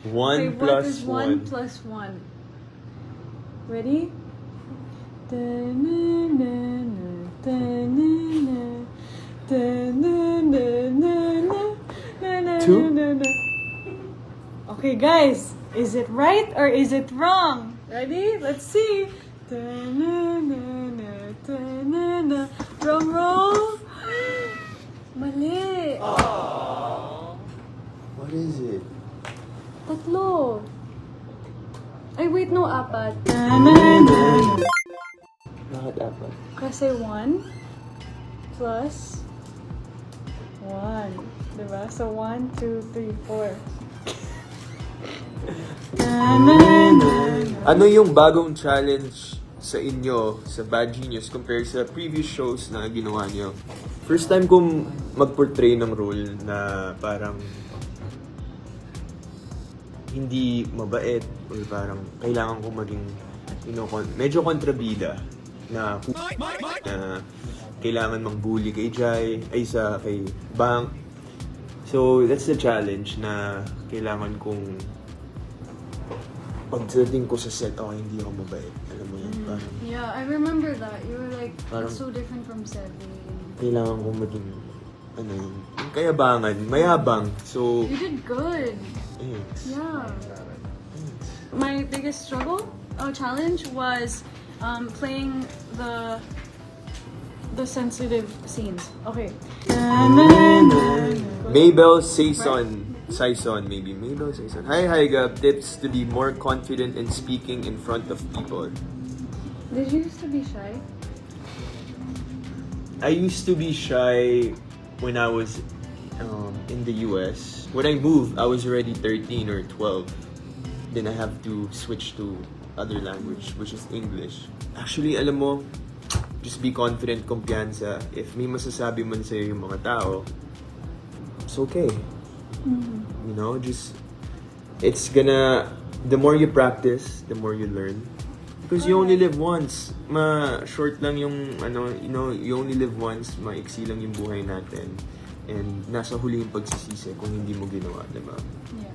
One Okay, what plus is one. 1 plus 1? Ready? Da-na-na-na, da-na-na, da-na-na-na-na, Two? na-na-na-na. Okay, guys, is it right or is it wrong? Ready? Let's see. Da-na-na-na, da-na-na. Drum roll. Mali. What is it? Tatlo. Ay, wait, no, apat. Bakit apat? Kasi 1 plus 1. Diba? So 1, 2, 3, 4. Ano yung bagong challenge sa inyo sa Bad Genius compared sa previous shows na ginawa nyo? First time kong mag-portray ng role na parang hindi mabait or parang kailangan ko maging medyo kontrabida na kailangan mang-bully kay Jai, kay Bang. So, that's the challenge na kailangan kong pagdating ko sa set, hindi ako mabait. Alam mo yun, parang Yeah, I remember that. You were like, Parang- it's so different from Sevi. kailangan kong maging, yung kayabangan, mayabang. So, You did good. thanks. Yeah. My biggest challenge was playing the sensitive scenes. Okay. Mabel Saison, maybe. Mabel Saison. Hi, Gab. Tips to be more confident in speaking in front of people. Did you used to be shy? I used to be shy when I was in the US. When I moved, I was already 13 or 12. Then I have to switch to other language, which is English. Actually, alam mo, just be confident, kumpiyansa. If may masasabi man sa'yo yung mga tao, it's okay. You know, the more you practice, the more you learn. Because you only live once. Short lang yung, you only live once, maiksi lang yung buhay natin. And nasa huli yung pagsisisi kung hindi mo ginawa, diba? Yeah.